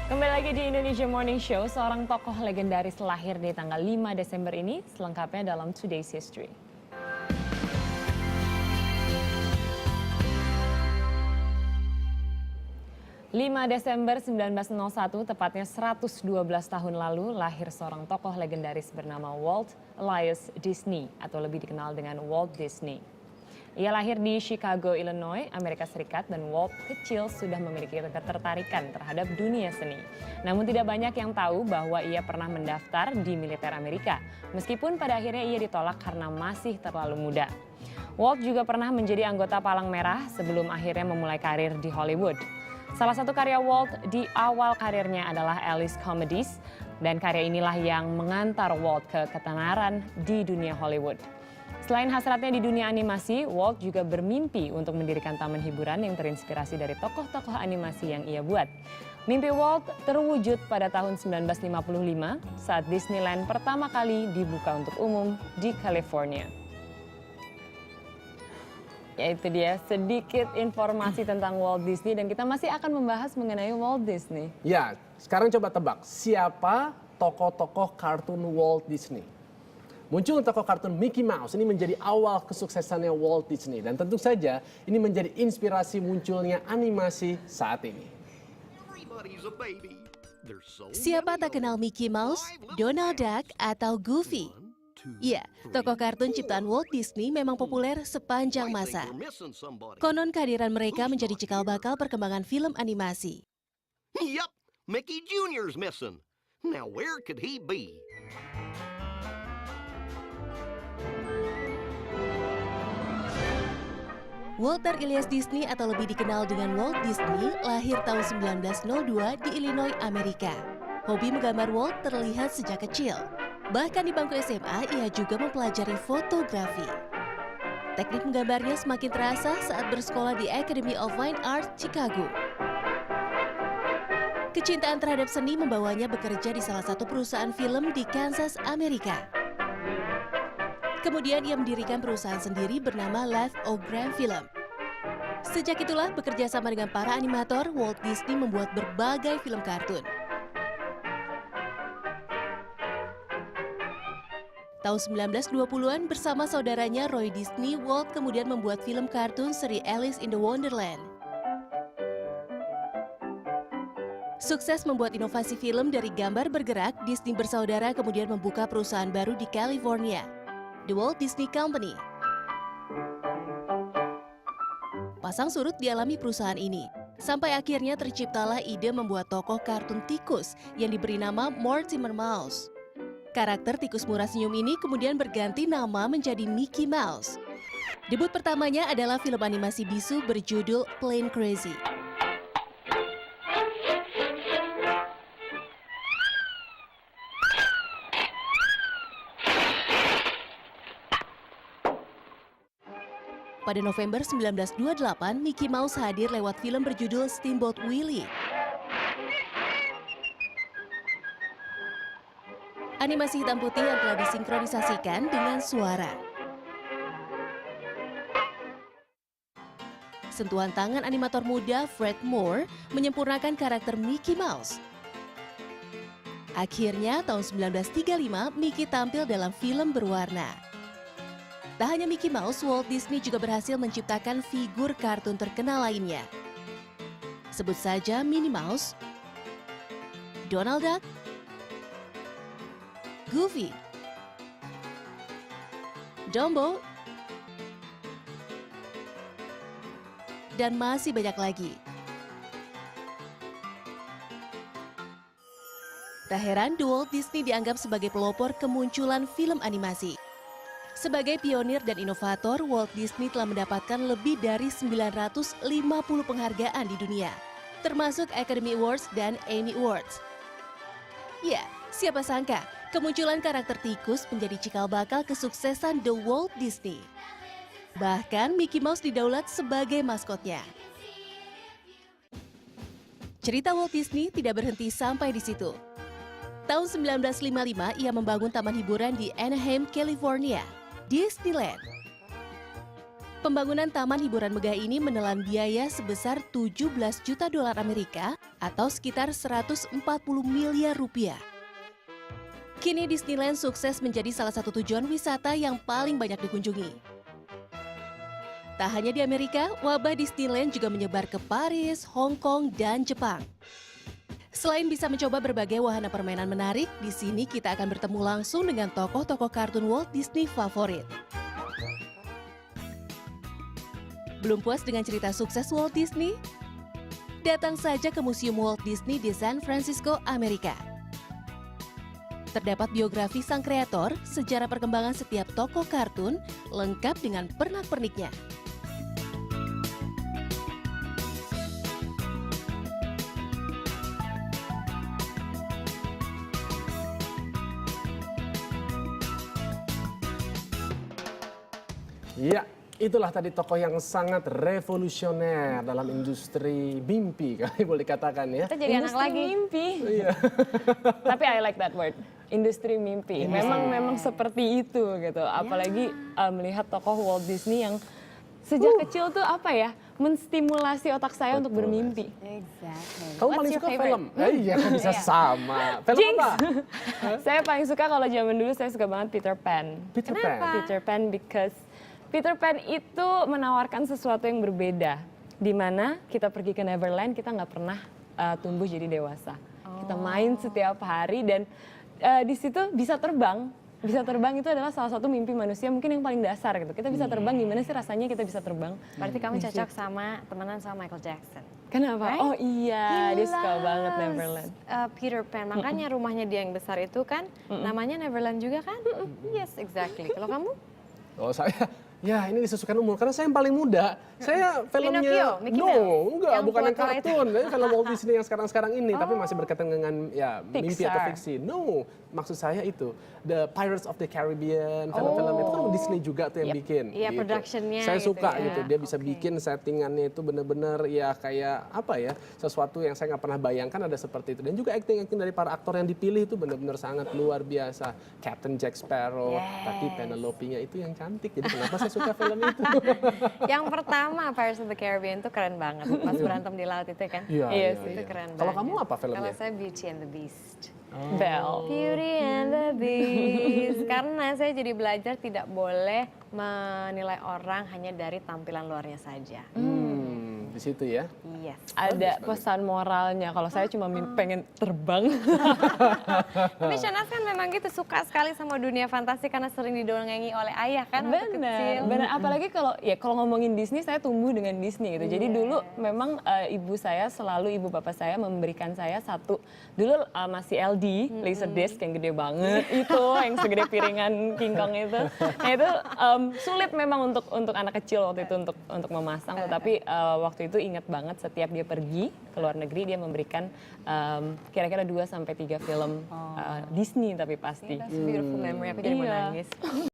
Kembali lagi di Indonesia Morning Show, seorang tokoh legendaris lahir di tanggal 5 Desember ini, selengkapnya dalam Today's History. Desember 1901, tepatnya 112 tahun lalu, lahir seorang tokoh legendaris bernama Walt Elias Disney, atau lebih dikenal dengan Walt Disney. Ia lahir di Chicago, Illinois, Amerika Serikat, dan Walt kecil sudah memiliki ketertarikan terhadap dunia seni. Namun tidak banyak yang tahu bahwa ia pernah mendaftar di militer Amerika, meskipun pada akhirnya ia ditolak karena masih terlalu muda. Walt juga pernah menjadi anggota Palang Merah sebelum akhirnya memulai karir di Hollywood. Salah satu karya Walt di awal karirnya adalah Alice Comedies, dan karya inilah yang mengantar Walt ke ketenaran di dunia Hollywood. Selain hasratnya di dunia animasi, Walt juga bermimpi untuk mendirikan taman hiburan yang terinspirasi dari tokoh-tokoh animasi yang ia buat. Mimpi Walt terwujud pada tahun 1955 saat Disneyland pertama kali dibuka untuk umum di California. Ya, itu dia sedikit informasi tentang Walt Disney, dan kita masih akan membahas mengenai Walt Disney. Ya, sekarang coba tebak, siapa tokoh-tokoh kartun Walt Disney? Muncul tokoh kartun Mickey Mouse, ini menjadi awal kesuksesannya Walt Disney. Dan tentu saja ini menjadi inspirasi munculnya animasi saat ini. Siapa tak kenal Mickey Mouse, Donald Duck, atau Goofy? Ya, tokoh kartun ciptaan Walt Disney memang populer sepanjang masa. Konon kehadiran mereka menjadi cikal bakal perkembangan film animasi. Yup, Mickey Jr.'s missing. Now where could he be? Walter Elias Disney atau lebih dikenal dengan Walt Disney lahir tahun 1902 di Illinois, Amerika. Hobi menggambar Walt terlihat sejak kecil. Bahkan di bangku SMA, ia juga mempelajari fotografi. Teknik menggambarnya semakin terasa saat bersekolah di Academy of Fine Arts, Chicago. Kecintaan terhadap seni membawanya bekerja di salah satu perusahaan film di Kansas, Amerika. Kemudian ia mendirikan perusahaan sendiri bernama Life O'Gram Film. Sejak itulah bekerja sama dengan para animator, Walt Disney membuat berbagai film kartun. Tahun 1920-an bersama saudaranya Roy Disney, Walt kemudian membuat film kartun seri Alice in the Wonderland. Sukses membuat inovasi film dari gambar bergerak, Disney bersaudara kemudian membuka perusahaan baru di California, The Walt Disney Company. Pasang surut dialami perusahaan ini, sampai akhirnya terciptalah ide membuat tokoh kartun tikus yang diberi nama Mortimer Mouse. Karakter tikus murah senyum ini kemudian berganti nama menjadi Mickey Mouse. Debut pertamanya adalah film animasi bisu berjudul Plain Crazy. Pada November 1928, Mickey Mouse hadir lewat film berjudul Steamboat Willie. Animasi hitam putih yang telah disinkronisasikan dengan suara. Sentuhan tangan animator muda Fred Moore menyempurnakan karakter Mickey Mouse. Akhirnya tahun 1935, Mickey tampil dalam film berwarna. Tak hanya Mickey Mouse, Walt Disney juga berhasil menciptakan figur kartun terkenal lainnya. Sebut saja Minnie Mouse, Donald Duck, Goofy, Dumbo, dan masih banyak lagi. Tak heran, The Walt Disney dianggap sebagai pelopor kemunculan film animasi. Sebagai pionir dan inovator, Walt Disney telah mendapatkan lebih dari 950 penghargaan di dunia, termasuk Academy Awards dan Emmy Awards. Ya, siapa sangka kemunculan karakter tikus menjadi cikal bakal kesuksesan The Walt Disney. Bahkan Mickey Mouse didaulat sebagai maskotnya. Cerita Walt Disney tidak berhenti sampai di situ. Tahun 1955, ia membangun taman hiburan di Anaheim, California, Disneyland. Pembangunan taman hiburan megah ini menelan biaya sebesar 17 juta dolar Amerika atau sekitar 140 miliar rupiah. Kini Disneyland sukses menjadi salah satu tujuan wisata yang paling banyak dikunjungi. Tak hanya di Amerika, wabah Disneyland juga menyebar ke Paris, Hong Kong, dan Jepang. Selain bisa mencoba berbagai wahana permainan menarik, di sini kita akan bertemu langsung dengan tokoh-tokoh kartun Walt Disney favorit. Belum puas dengan cerita sukses Walt Disney? Datang saja ke Museum Walt Disney di San Francisco, Amerika. Terdapat biografi sang kreator, sejarah perkembangan setiap tokoh kartun, lengkap dengan pernak-perniknya. Ya, itulah tadi tokoh yang sangat revolusioner dalam industri mimpi, kali boleh katakan ya. Kita jadi anak Industri lagi. mimpi. Iya. Tapi I like that word, industri mimpi. Memang seperti itu gitu. Apalagi melihat tokoh Walt Disney yang sejak kecil tuh apa ya, menstimulasi otak saya untuk bermimpi. Exactly. Kamu What's paling your suka favorite? film? Iya, kok bisa sama. Film Jinx. apa? Saya paling suka kalau zaman dulu saya suka banget Peter Pan. Peter Pan. Peter Pan because Peter Pan itu menawarkan sesuatu yang berbeda. Di mana kita pergi ke Neverland, kita nggak pernah tumbuh jadi dewasa. Kita main setiap hari dan di situ bisa terbang. Bisa terbang itu adalah salah satu mimpi manusia mungkin yang paling dasar gitu. Kita bisa terbang, gimana sih rasanya kita bisa terbang? Berarti kamu cocok sama temenan sama Michael Jackson. Kenapa? Right? Oh iya, dia suka banget Loves, Neverland. Peter Pan, makanya rumahnya dia yang besar itu kan namanya Neverland juga kan? Yes, exactly. Kalau kamu? Oh saya, ya ini disesuaikan umur karena saya yang paling muda. Saya filmnya, Pinocchio, Mickey Mouse. enggak, Yang bukan yang tua-tua itu. kartun. Ini film Walt Disney yang sekarang-sekarang ini, tapi masih berkaitan dengan ya mimpi atau Pixar. fiksi. No, maksud saya itu The Pirates of the Caribbean, film-film itu kan Disney juga tuh yang bikin. Iya, production-nya Saya gitu suka ya. gitu, dia bisa Oke. bikin settingannya itu bener-bener ya kayak apa ya, sesuatu yang saya nggak pernah bayangkan ada seperti itu. Dan juga acting-acting dari para aktor yang dipilih itu bener-bener sangat luar biasa. Captain Jack Sparrow, tapi Penelope-nya itu yang cantik. Jadi kenapa saya suka film itu? Yang pertama Pirates of the Caribbean itu keren banget. Pas berantem di laut itu kan? Iya sih. Itu keren Kalau banget. kamu apa filmnya? Kalau saya Beauty and the Beast. Belle. Beauty and the Beast. Karena saya jadi belajar tidak boleh menilai orang hanya dari tampilan luarnya saja. Di situ ya. Yes. Ada pesan moralnya. Kalau saya cuma pengen terbang. Tapi Shanas kan memang gitu suka sekali sama dunia fantasi karena sering didongeng oleh ayah kan waktu kecil. Benar. Apalagi kalau ngomongin Disney, saya tumbuh dengan Disney gitu. Jadi dulu memang ibu bapak saya memberikan saya satu, dulu masih LD, Laserdisc yang gede banget itu, yang segede piringan King Kong itu. Nah itu sulit memang untuk anak kecil waktu itu untuk memasang. Tetapi waktu itu ingat banget setiap dia pergi ke luar negeri dia memberikan kira-kira 2 sampai 3 film Disney tapi pasti. That's a beautiful memory, aku jadi mau Iya. nangis.